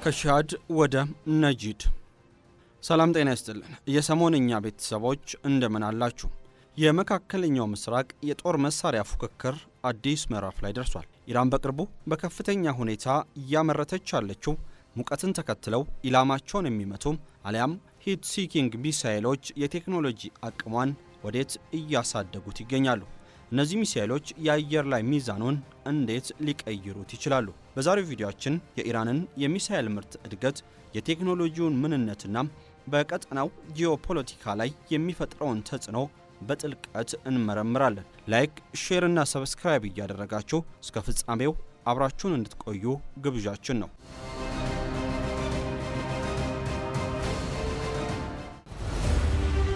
ከሻድ ወደ ነጂድ። ሰላም ጤና ይስጥልን የሰሞንኛ ቤተሰቦች እንደምን አላችሁ? የመካከለኛው ምስራቅ የጦር መሳሪያ ፉክክር አዲስ ምዕራፍ ላይ ደርሷል። ኢራን በቅርቡ በከፍተኛ ሁኔታ እያመረተች ያለችው ሙቀትን ተከትለው ኢላማቸውን የሚመቱ አሊያም ሂት ሲኪንግ ሚሳኤሎች የቴክኖሎጂ አቅሟን ወዴት እያሳደጉት ይገኛሉ? እነዚህ ሚሳኤሎች የአየር ላይ ሚዛኑን እንዴት ሊቀይሩት ይችላሉ? በዛሬው ቪዲዮአችን የኢራንን የሚሳኤል ምርት እድገት፣ የቴክኖሎጂውን ምንነትና በቀጠናው ጂኦፖለቲካ ላይ የሚፈጥረውን ተጽዕኖ በጥልቀት እንመረምራለን። ላይክ፣ ሼር እና ሰብስክራይብ እያደረጋችሁ እስከ ፍጻሜው አብራችሁን እንድትቆዩ ግብዣችን ነው።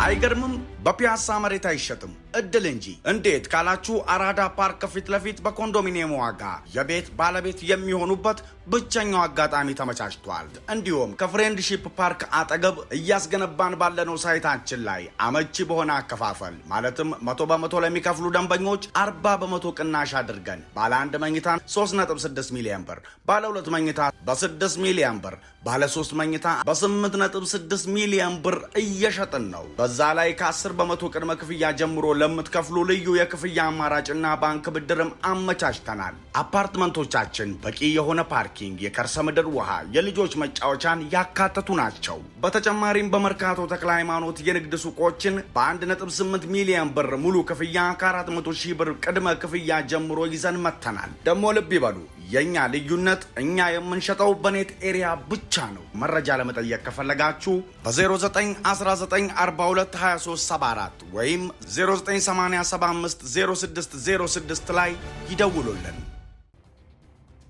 አይገርምም? በፒያሳ መሬት አይሸጥም እድል እንጂ። እንዴት ካላችሁ አራዳ ፓርክ ፊት ለፊት በኮንዶሚኒየም ዋጋ የቤት ባለቤት የሚሆኑበት ብቸኛው አጋጣሚ ተመቻችቷል። እንዲሁም ከፍሬንድሺፕ ፓርክ አጠገብ እያስገነባን ባለነው ሳይታችን ላይ አመቺ በሆነ አከፋፈል ማለትም 100% ለሚከፍሉ ደንበኞች 40% ቅናሽ አድርገን ባለ 1 መኝታ 3.6 ሚሊዮን ብር፣ ባለ 2 መኝታ በ6 ሚሊዮን ብር፣ ባለ 3 መኝታ በ8.6 ሚሊዮን ብር እየሸጥን ነው። በዛ ላይ ከ10% ቅድመ ክፍያ ጀምሮ ለምትከፍሉ ልዩ የክፍያ አማራጭና ባንክ ብድርም አመቻችተናል። አፓርትመንቶቻችን በቂ የሆነ ፓርኪንግ፣ የከርሰ ምድር ውሃ፣ የልጆች መጫወቻን ያካተቱ ናቸው። በተጨማሪም በመርካቶ ተክለ ሃይማኖት የንግድ ሱቆችን በ1.8 ሚሊዮን ብር ሙሉ ክፍያ ከ400 ሺህ ብር ቅድመ ክፍያ ጀምሮ ይዘን መተናል። ደግሞ ልብ ይበሉ፣ የኛ ልዩነት እኛ የምንሸጠው በኔት ኤሪያ ብቻ ነው። መረጃ ለመጠየቅ ከፈለጋችሁ በ0919422374 ወይም 0980750606 ላይ ይደውሉልን።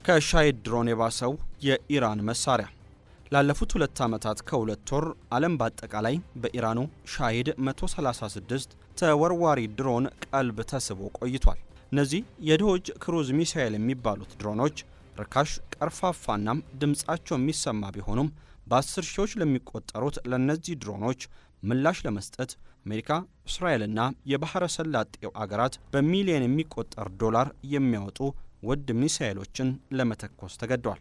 ከሻሂድ ድሮን የባሰው የኢራን መሳሪያ። ላለፉት 2 ዓመታት ከ2 ወር ዓለም በአጠቃላይ በኢራኑ ሻሂድ 136 ተወርዋሪ ድሮን ቀልብ ተስቦ ቆይቷል። እነዚህ የድሆች ክሩዝ ሚሳኤል የሚባሉት ድሮኖች ርካሽ፣ ቀርፋፋና ድምጻቸው የሚሰማ ቢሆኑም በ10 ሺዎች ለሚቆጠሩት ለነዚህ ድሮኖች ምላሽ ለመስጠት አሜሪካ፣ እስራኤልና የባህረ ሰላጤው አገራት በሚሊዮን የሚቆጠር ዶላር የሚያወጡ ውድ ሚሳኤሎችን ለመተኮስ ተገደዋል።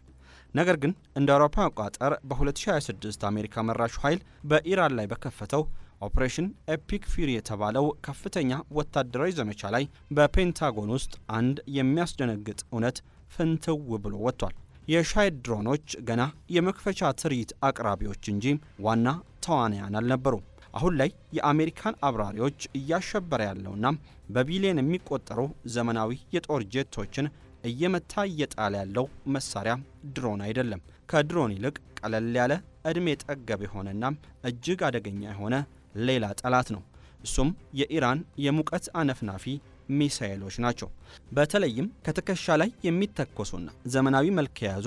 ነገር ግን እንደ አውሮፓ አቆጣጠር በ2026 አሜሪካ መራሹ ኃይል በኢራን ላይ በከፈተው ኦፕሬሽን ኤፒክ ፊሪ የተባለው ከፍተኛ ወታደራዊ ዘመቻ ላይ በፔንታጎን ውስጥ አንድ የሚያስደነግጥ እውነት ፍንትው ብሎ ወጥቷል። የሻሂድ ድሮኖች ገና የመክፈቻ ትርኢት አቅራቢዎች እንጂ ዋና ተዋናያን አልነበሩም። አሁን ላይ የአሜሪካን አብራሪዎች እያሸበረ ያለውና በቢሊዮን የሚቆጠሩ ዘመናዊ የጦር ጄቶችን እየመታ እየጣለ ያለው መሳሪያ ድሮን አይደለም። ከድሮን ይልቅ ቀለል ያለ ዕድሜ ጠገብ የሆነና እጅግ አደገኛ የሆነ ሌላ ጠላት ነው። እሱም የኢራን የሙቀት አነፍናፊ ሚሳኤሎች ናቸው። በተለይም ከትከሻ ላይ የሚተኮሱና ዘመናዊ መልክ የያዙ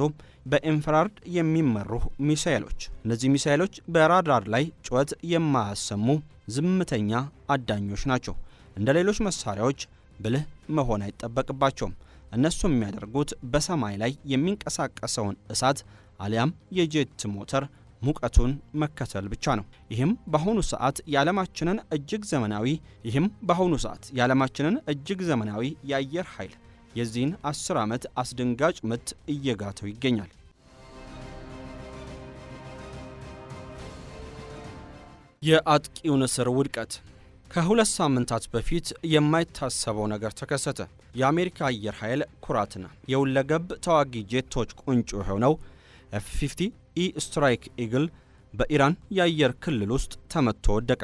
በኢንፍራርድ የሚመሩ ሚሳኤሎች። እነዚህ ሚሳኤሎች በራዳር ላይ ጩኸት የማያሰሙ ዝምተኛ አዳኞች ናቸው። እንደ ሌሎች መሳሪያዎች ብልህ መሆን አይጠበቅባቸውም። እነሱ የሚያደርጉት በሰማይ ላይ የሚንቀሳቀሰውን እሳት አሊያም የጄት ሞተር ሙቀቱን መከተል ብቻ ነው። ይህም በአሁኑ ሰዓት የዓለማችንን እጅግ ዘመናዊ የአየር ኃይል የዚህን 10 ዓመት አስደንጋጭ ምት እየጋተው ይገኛል። የአጥቂው ንስር ውድቀት። ከ2 ሳምንታት በፊት የማይታሰበው ነገር ተከሰተ። የአሜሪካ አየር ኃይል ኩራትና የሁለገብ ተዋጊ ጄቶች ቁንጮ የሆነው F-50 ኢ ስትራይክ ኢግል በኢራን የአየር ክልል ውስጥ ተመቶ ወደቀ።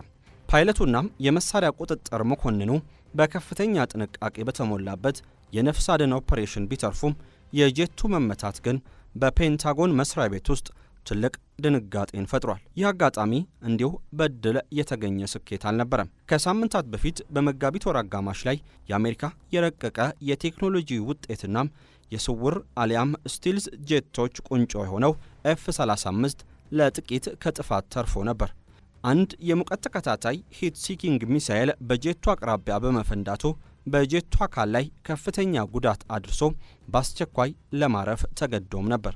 ፓይለቱና የመሳሪያ ቁጥጥር መኮንኑ በከፍተኛ ጥንቃቄ በተሞላበት የነፍስ አድን ኦፕሬሽን ቢተርፉም የጄቱ መመታት ግን በፔንታጎን መስሪያ ቤት ውስጥ ትልቅ ድንጋጤን ፈጥሯል። ይህ አጋጣሚ እንዲሁ በድል የተገኘ ስኬት አልነበረም። ከሳምንታት በፊት በመጋቢት ወር አጋማሽ ላይ የአሜሪካ የረቀቀ የቴክኖሎጂ ውጤትና የስውር አሊያም ስቲልዝ ጄቶች ቁንጮ የሆነው F-35 ለጥቂት ከጥፋት ተርፎ ነበር። አንድ የሙቀት ተከታታይ ሂት ሲኪንግ ሚሳኤል በጄቱ አቅራቢያ በመፈንዳቱ በጄቱ አካል ላይ ከፍተኛ ጉዳት አድርሶ በአስቸኳይ ለማረፍ ተገዶም ነበር።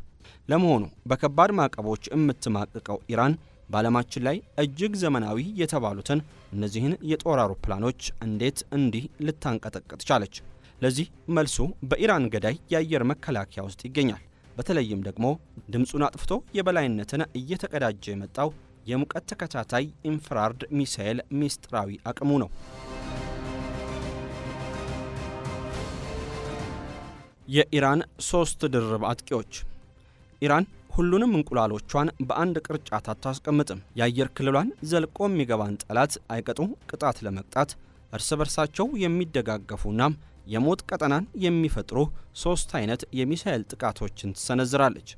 ለመሆኑ በከባድ ማዕቀቦች የምትማቅቀው ኢራን በዓለማችን ላይ እጅግ ዘመናዊ የተባሉትን እነዚህን የጦር አውሮፕላኖች እንዴት እንዲህ ልታንቀጠቅጥ ቻለች? ለዚህ መልሱ በኢራን ገዳይ የአየር መከላከያ ውስጥ ይገኛል። በተለይም ደግሞ ድምፁን አጥፍቶ የበላይነትን እየተቀዳጀ የመጣው የሙቀት ተከታታይ ኢንፍራርድ ሚሳኤል ሚስጥራዊ አቅሙ ነው። የኢራን 3 ድርብ አጥቂዎች። ኢራን ሁሉንም እንቁላሎቿን በአንድ ቅርጫት አታስቀምጥም። የአየር ክልሏን ዘልቆ የሚገባን ጠላት አይቀጡ ቅጣት ለመቅጣት እርስ በርሳቸው የሚደጋገፉና የሞት ቀጠናን የሚፈጥሩ 3 አይነት የሚሳኤል ጥቃቶችን ትሰነዝራለች።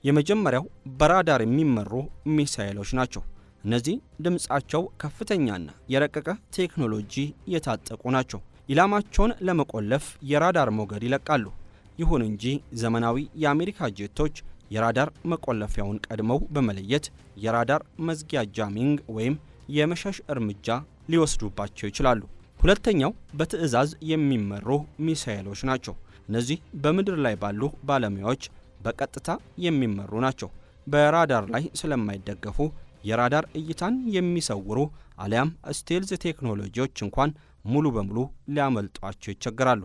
የመጀመሪያው በራዳር የሚመሩ ሚሳኤሎች ናቸው። እነዚህ ድምፃቸው ከፍተኛና የረቀቀ ቴክኖሎጂ የታጠቁ ናቸው። ኢላማቸውን ለመቆለፍ የራዳር ሞገድ ይለቃሉ። ይሁን እንጂ ዘመናዊ የአሜሪካ ጄቶች የራዳር መቆለፊያውን ቀድመው በመለየት የራዳር መዝጊያ ጃሚንግ ወይም የመሸሽ እርምጃ ሊወስዱባቸው ይችላሉ። ሁለተኛው በትዕዛዝ የሚመሩ ሚሳኤሎች ናቸው። እነዚህ በምድር ላይ ባሉ ባለሙያዎች በቀጥታ የሚመሩ ናቸው። በራዳር ላይ ስለማይደገፉ የራዳር እይታን የሚሰውሩ አሊያም ስቴልዝ ቴክኖሎጂዎች እንኳን ሙሉ በሙሉ ሊያመልጧቸው ይቸገራሉ።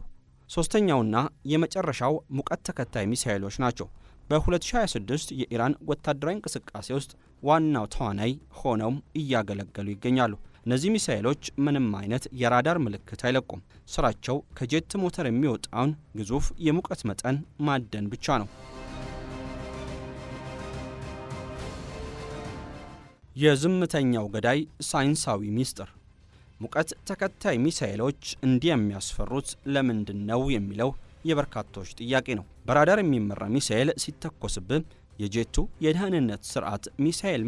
ሶስተኛውና የመጨረሻው ሙቀት ተከታይ ሚሳኤሎች ናቸው። በ2026 የኢራን ወታደራዊ እንቅስቃሴ ውስጥ ዋናው ተዋናይ ሆነው እያገለገሉ ይገኛሉ። እነዚህ ሚሳኤሎች ምንም አይነት የራዳር ምልክት አይለቁም። ስራቸው ከጄት ሞተር የሚወጣውን ግዙፍ የሙቀት መጠን ማደን ብቻ ነው። የዝምተኛው ገዳይ ሳይንሳዊ ሚስጥር። ሙቀት ተከታይ ሚሳኤሎች እንዲህ የሚያስፈሩት ለምንድን ነው የሚለው የበርካቶች ጥያቄ ነው። በራዳር የሚመራ ሚሳኤል ሲተኮስብህ የጄቱ የደህንነት ስርዓት ሚሳኤል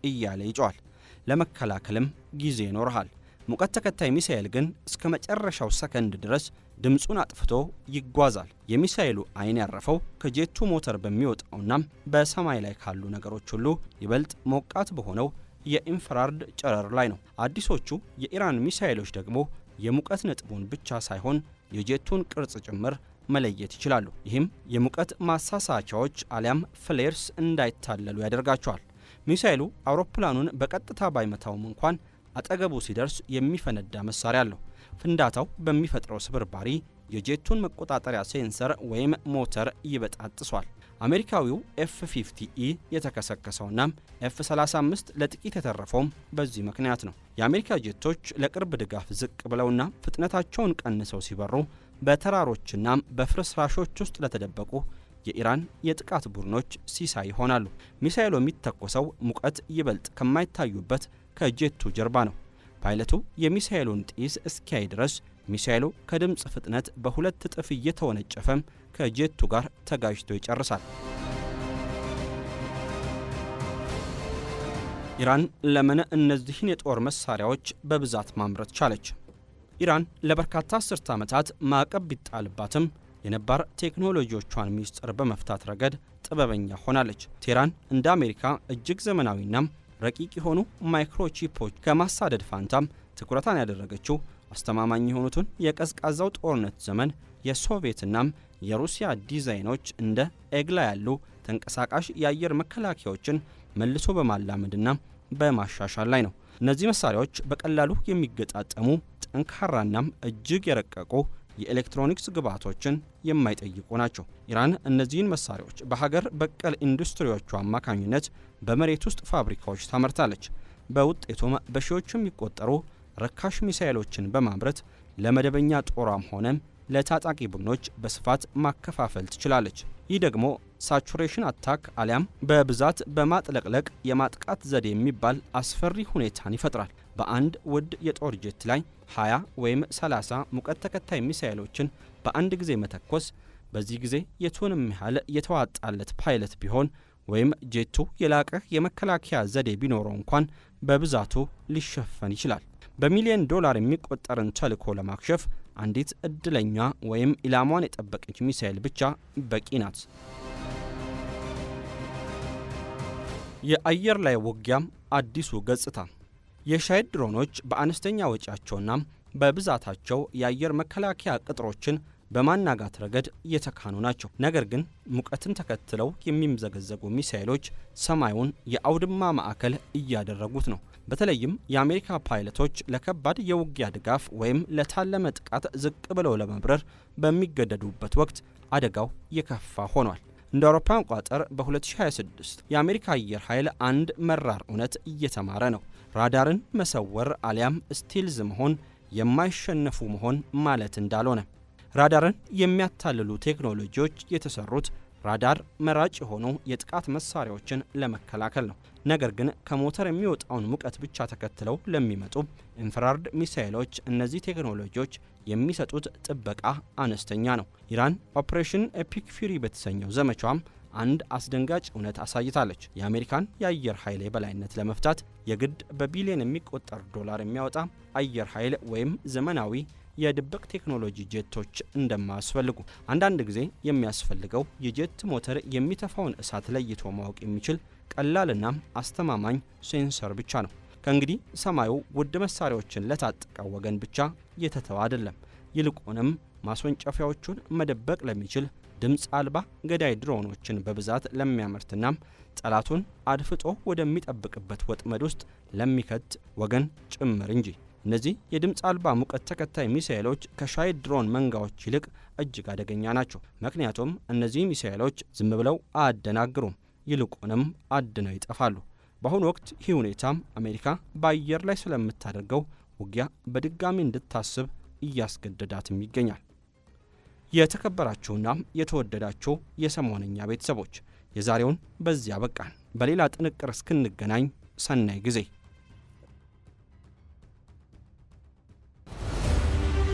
እያለ ይጮዋል። ለመከላከልም ጊዜ ይኖርሃል። ሙቀት ተከታይ ሚሳኤል ግን እስከ መጨረሻው ሰከንድ ድረስ ድምፁን አጥፍቶ ይጓዛል። የሚሳኤሉ አይን ያረፈው ከጄቱ ሞተር በሚወጣውና በሰማይ ላይ ካሉ ነገሮች ሁሉ ይበልጥ ሞቃት በሆነው የኢንፍራርድ ጨረር ላይ ነው። አዲሶቹ የኢራን ሚሳኤሎች ደግሞ የሙቀት ነጥቡን ብቻ ሳይሆን የጄቱን ቅርጽ ጭምር መለየት ይችላሉ። ይህም የሙቀት ማሳሳቻዎች አሊያም ፍሌርስ እንዳይታለሉ ያደርጋቸዋል። ሚሳኤሉ አውሮፕላኑን በቀጥታ ባይመታውም እንኳን አጠገቡ ሲደርስ የሚፈነዳ መሳሪያ አለው። ፍንዳታው በሚፈጥረው ስብርባሪ የጄቱን መቆጣጠሪያ ሴንሰር ወይም ሞተር ይበጣጥሷል። አሜሪካዊው F-50E የተከሰከሰውና F-35 ለጥቂት የተረፈውም በዚህ ምክንያት ነው። የአሜሪካ ጄቶች ለቅርብ ድጋፍ ዝቅ ብለውና ፍጥነታቸውን ቀንሰው ሲበሩ በተራሮችና በፍርስራሾች ውስጥ ለተደበቁ የኢራን የጥቃት ቡድኖች ሲሳይ ይሆናሉ። ሚሳኤሉ የሚተኮሰው ሙቀት ይበልጥ ከማይታዩበት ከጄቱ ጀርባ ነው። ፓይለቱ የሚሳኤሉን ጢስ እስኪያይ ድረስ ሚሳኤሉ ከድምፅ ፍጥነት በ2 እጥፍ እየተወነጨፈም ከጄቱ ጋር ተጋጅቶ ይጨርሳል። ኢራን ለምን እነዚህን የጦር መሳሪያዎች በብዛት ማምረት ቻለች? ኢራን ለበርካታ አስርተ ዓመታት ማዕቀብ ቢጣልባትም የነባር ቴክኖሎጂዎቿን ሚስጥር በመፍታት ረገድ ጥበበኛ ሆናለች። ቴህራን እንደ አሜሪካ እጅግ ዘመናዊና ረቂቅ የሆኑ ማይክሮቺፖች ከማሳደድ ፋንታም ትኩረታን ያደረገችው አስተማማኝ የሆኑትን የቀዝቃዛው ጦርነት ዘመን የሶቪየትናም የሩሲያ ዲዛይኖች እንደ ኤግላ ያሉ ተንቀሳቃሽ የአየር መከላከያዎችን መልሶ በማላመድና በማሻሻል ላይ ነው። እነዚህ መሳሪያዎች በቀላሉ የሚገጣጠሙ ጠንካራናም እጅግ የረቀቁ የኤሌክትሮኒክስ ግብዓቶችን የማይጠይቁ ናቸው። ኢራን እነዚህን መሳሪያዎች በሀገር በቀል ኢንዱስትሪዎቿ አማካኝነት በመሬት ውስጥ ፋብሪካዎች ታመርታለች። በውጤቱም በሺዎች የሚቆጠሩ ረካሽ ሚሳኤሎችን በማምረት ለመደበኛ ጦሯም ሆነ ለታጣቂ ቡድኖች በስፋት ማከፋፈል ትችላለች። ይህ ደግሞ ሳቹሬሽን አታክ አሊያም በብዛት በማጥለቅለቅ የማጥቃት ዘዴ የሚባል አስፈሪ ሁኔታን ይፈጥራል። በአንድ ውድ የጦር ጄት ላይ 20 ወይም 30 ሙቀት ተከታይ ሚሳኤሎችን በአንድ ጊዜ መተኮስ በዚህ ጊዜ የቱንም ያህል የተዋጣለት ፓይለት ቢሆን ወይም ጄቱ የላቀ የመከላከያ ዘዴ ቢኖረው እንኳን በብዛቱ ሊሸፈን ይችላል። በሚሊዮን ዶላር የሚቆጠርን ተልዕኮ ለማክሸፍ አንዲት እድለኛ ወይም ኢላማዋን የጠበቀች ሚሳኤል ብቻ በቂ ናት። የአየር ላይ ውጊያም አዲሱ ገጽታ። የሻይድ ድሮኖች በአነስተኛ ወጪያቸውና በብዛታቸው የአየር መከላከያ ቅጥሮችን በማናጋት ረገድ የተካኑ ናቸው። ነገር ግን ሙቀትን ተከትለው የሚምዘገዘጉ ሚሳኤሎች ሰማዩን የአውድማ ማዕከል እያደረጉት ነው። በተለይም የአሜሪካ ፓይለቶች ለከባድ የውጊያ ድጋፍ ወይም ለታለመ ጥቃት ዝቅ ብለው ለመብረር በሚገደዱበት ወቅት አደጋው የከፋ ሆኗል። እንደ አውሮፓውያን አቆጣጠር በ2026 የአሜሪካ አየር ኃይል አንድ መራር እውነት እየተማረ ነው። ራዳርን መሰወር አሊያም ስቲልዝ መሆን የማይሸነፉ መሆን ማለት እንዳልሆነ። ራዳርን የሚያታልሉ ቴክኖሎጂዎች የተሰሩት ራዳር መራጭ የሆኑ የጥቃት መሳሪያዎችን ለመከላከል ነው። ነገር ግን ከሞተር የሚወጣውን ሙቀት ብቻ ተከትለው ለሚመጡ ኢንፍራሬድ ሚሳኤሎች እነዚህ ቴክኖሎጂዎች የሚሰጡት ጥበቃ አነስተኛ ነው። ኢራን ኦፕሬሽን ኤፒክ ፊሪ በተሰኘው ዘመቻዋም አንድ አስደንጋጭ እውነት አሳይታለች። የአሜሪካን የአየር ኃይል የበላይነት ለመፍታት የግድ በቢሊዮን የሚቆጠር ዶላር የሚያወጣ አየር ኃይል ወይም ዘመናዊ የድብቅ ቴክኖሎጂ ጄቶች እንደማያስፈልጉ፣ አንዳንድ ጊዜ የሚያስፈልገው የጄት ሞተር የሚተፋውን እሳት ለይቶ ማወቅ የሚችል ቀላልና አስተማማኝ ሴንሰር ብቻ ነው። ከእንግዲህ ሰማዩ ውድ መሳሪያዎችን ለታጠቀው ወገን ብቻ የተተወ አይደለም። ይልቁንም ማስወንጨፊያዎቹን መደበቅ ለሚችል ድምፅ አልባ ገዳይ ድሮኖችን በብዛት ለሚያመርትና ጠላቱን አድፍጦ ወደሚጠብቅበት ወጥመድ ውስጥ ለሚከት ወገን ጭምር እንጂ። እነዚህ የድምፅ አልባ ሙቀት ተከታይ ሚሳኤሎች ከሻይድ ድሮን መንጋዎች ይልቅ እጅግ አደገኛ ናቸው። ምክንያቱም እነዚህ ሚሳኤሎች ዝም ብለው አያደናግሩም፣ ይልቁንም አድነው ይጠፋሉ። በአሁኑ ወቅት ይህ ሁኔታም አሜሪካ በአየር ላይ ስለምታደርገው ውጊያ በድጋሚ እንድታስብ እያስገደዳትም ይገኛል። የተከበራችሁና የተወደዳችሁ የሰሞነኛ ቤተሰቦች የዛሬውን በዚያ በቃን። በሌላ ጥንቅር እስክንገናኝ ሰናይ ጊዜ።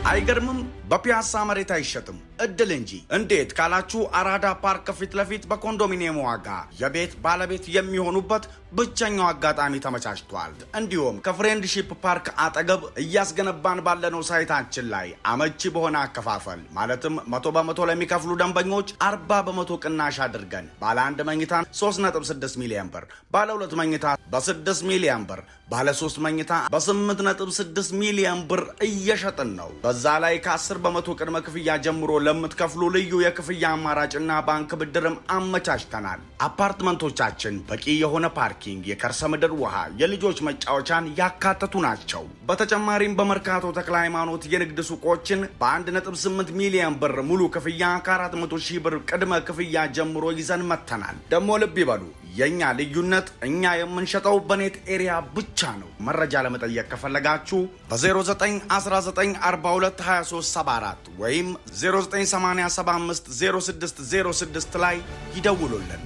አይገርምም? በፒያሳ መሬት አይሸጥም እድል እንጂ። እንዴት ካላችሁ አራዳ ፓርክ ፊት ለፊት በኮንዶሚኒየም ዋጋ የቤት ባለቤት የሚሆኑበት ብቸኛው አጋጣሚ ተመቻችቷል። እንዲሁም ከፍሬንድሺፕ ፓርክ አጠገብ እያስገነባን ባለነው ሳይታችን ላይ አመቺ በሆነ አከፋፈል ማለትም 100% ለሚከፍሉ ደንበኞች 40% ቅናሽ አድርገን ባለ 1 መኝታ 3.6 ሚሊዮን ብር፣ ባለ 2 መኝታ በ6 ሚሊዮን ብር፣ ባለ 3 መኝታ በ8.6 ሚሊዮን ብር እየሸጥን ነው። በዛ ላይ ከ10% ቅድመ ክፍያ ጀምሮ ለምትከፍሉ ልዩ የክፍያ አማራጭና ባንክ ብድርም አመቻችተናል። አፓርትመንቶቻችን በቂ የሆነ ፓርኪንግ፣ የከርሰ ምድር ውሃ፣ የልጆች መጫወቻን ያካተቱ ናቸው። በተጨማሪም በመርካቶ ተክለ ሃይማኖት የንግድ ሱቆችን በ1.8 ሚሊዮን ብር ሙሉ ክፍያ ከ400 ሺህ ብር ቅድመ ክፍያ ጀምሮ ይዘን መተናል። ደግሞ ልብ ይበሉ፣ የኛ ልዩነት እኛ የምንሸጠው በኔት ኤሪያ ብቻ ነው። መረጃ ለመጠየቅ ከፈለጋችሁ በ0919422374 ወይም 0980750606 ላይ ይደውሉልን።